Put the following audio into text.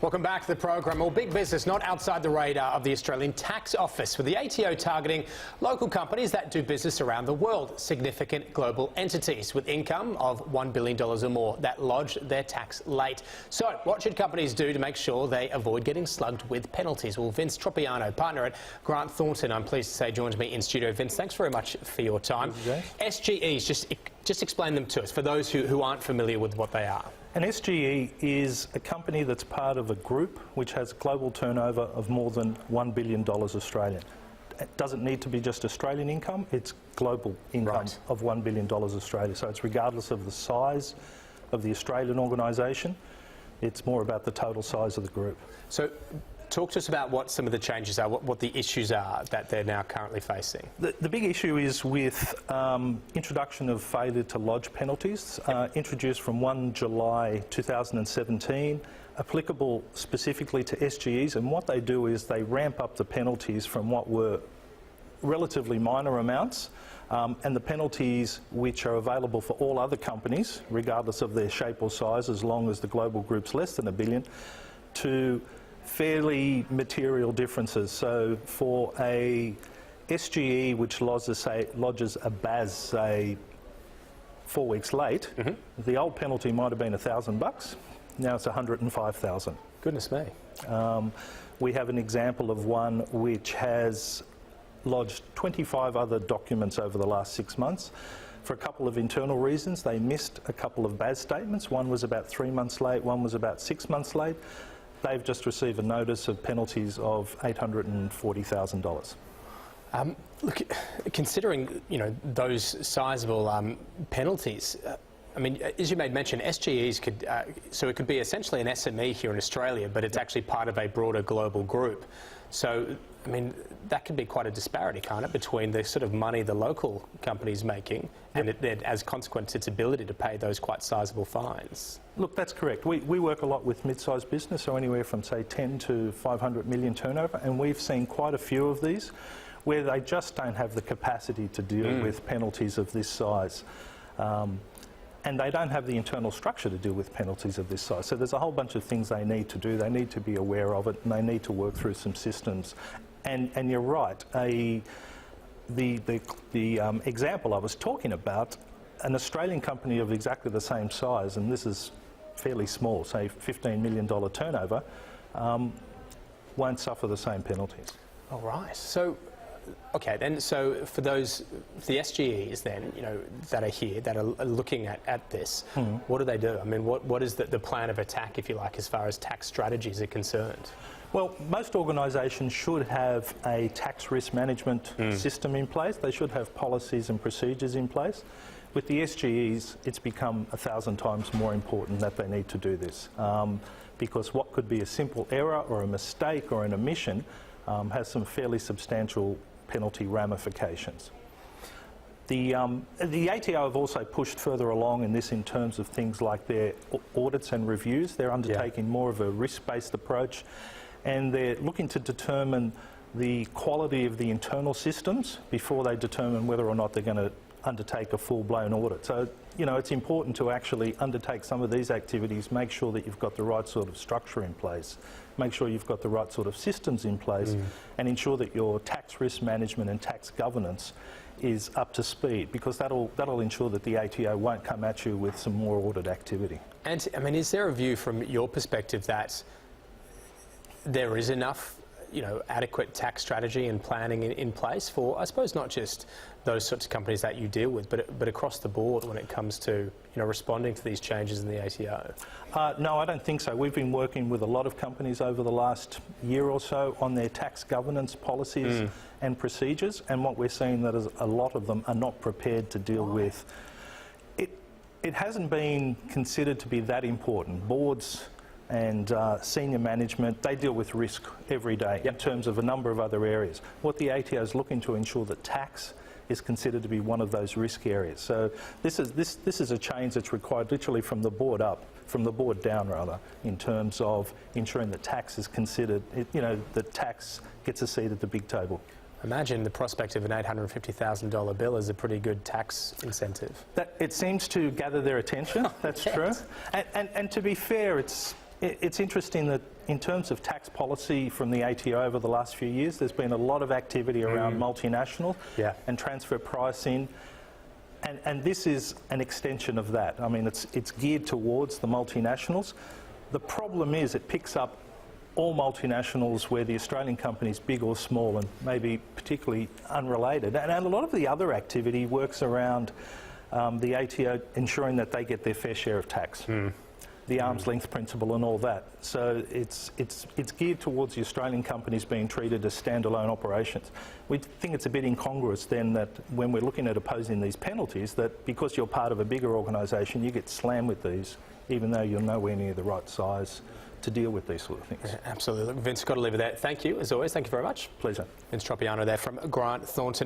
Welcome back to the program. Well, big business not outside the radar of the Australian Tax Office, with the ATO targeting local companies that do business around the world, significant global entities with income of $1 billion or more that lodge their tax late. So what should companies do to make sure they avoid getting slugged with penalties? Well, Vince Tropiano, partner at Grant Thornton, I'm pleased to say, joins me in studio. Vince, thanks very much for your time. SGEs, just explain them to us for those who aren't familiar with what they are. An SGE is a company that's part of a group which has global turnover of more than $1 billion Australian. It doesn't need to be just Australian income, it's global income of $1 billion Australian. So it's regardless of the size of the Australian organisation, it's more about the total size of the group. So talk to us about what some of the changes are, what the issues are that they're now currently facing. The big issue is with introduction of failure to lodge penalties, introduced from 1 July 2017, applicable specifically to SGEs, and what they do is they ramp up the penalties from what were relatively minor amounts, and the penalties which are available for all other companies, regardless of their shape or size, as long as the global group's less than $1 billion, to fairly material differences. So for a SGE which lodges a BAS, say, 4 weeks late, the old penalty might have been $1,000, now it's $105,000. Goodness me. We have an example of one which has lodged 25 other documents over the last 6 months. For a couple of internal reasons, they missed a couple of BAS statements. One was about 3 months late, one was about 6 months late. They've just received a notice of penalties of $840,000. Look, considering those sizable penalties, I mean, as you made mention, SGEs could so it could be essentially an SME here in Australia, but it's actually part of a broader global group. So, I mean, that could be quite a disparity, can't it, between the sort of money the local company's making and as a consequence its ability to pay those quite sizable fines? Look, that's correct. We work a lot with mid-sized business, so anywhere from, say, 10 to 500 million turnover, and we've seen quite a few of these where they just don't have the capacity to deal with penalties of this size. And they don't have the internal structure to deal with penalties of this size. So there's a whole bunch of things they need to do. They need to be aware of it, and they need to work through some systems. And you're right. The example I was talking about, an Australian company of exactly the same size, and this is fairly small, say $15 million turnover, won't suffer the same penalties. All right. So, okay, then, so for the SGEs then, that are here, that are looking at this, what do they do? I mean, what is the plan of attack, if you like, as far as tax strategies are concerned? Well, most organisations should have a tax risk management system in place. They should have policies and procedures in place. With the SGEs, it's become 1,000 times more important that they need to do this, because what could be a simple error or a mistake or an omission has some fairly substantial penalty ramifications. The ATO have also pushed further along in this in terms of things like their audits and reviews. They're undertaking more of a risk-based approach, and they're looking to determine the quality of the internal systems before they determine whether or not they're going to undertake a full-blown audit. So, it's important to actually undertake some of these activities, make sure that you've got the right sort of structure in place, make sure you've got the right sort of systems in place, and ensure that your tax risk management and tax governance is up to speed, because that'll ensure that the ATO won't come at you with some more audit activity. And, I mean, is there a view from your perspective that there is enough adequate tax strategy and planning in place for, I suppose, not just those sorts of companies that you deal with, but across the board when it comes to responding to these changes in the ATO? No, I don't think so. We've been working with a lot of companies over the last year or so on their tax governance policies and procedures, and what we're seeing that is a lot of them are not prepared to deal with. It hasn't been considered to be that important. Boards and senior management, they deal with risk every day in terms of a number of other areas. What the ATO is looking to ensure that tax is considered to be one of those risk areas. So this is a change that's required literally from the board up, from the board down rather, in terms of ensuring that tax is considered, that tax gets a seat at the big table. Imagine the prospect of an $850,000 bill as a pretty good tax incentive. It seems to gather their attention, that's true. And to be fair, it's interesting that in terms of tax policy from the ATO over the last few years, there's been a lot of activity around multinational and transfer pricing. And this is an extension of that. I mean, it's geared towards the multinationals. The problem is it picks up all multinationals, where the Australian company's big or small and maybe particularly unrelated. And a lot of the other activity works around the ATO ensuring that they get their fair share of tax. The arm's length principle and all that. So it's geared towards the Australian companies being treated as standalone operations. We think it's a bit incongruous then that when we're looking at opposing these penalties, that because you're part of a bigger organisation, you get slammed with these, even though you're nowhere near the right size to deal with these sort of things. Yeah, absolutely. Vince, got to leave it there. Thank you, as always. Thank you very much. Pleasure. Vince Tropiano there from Grant Thornton.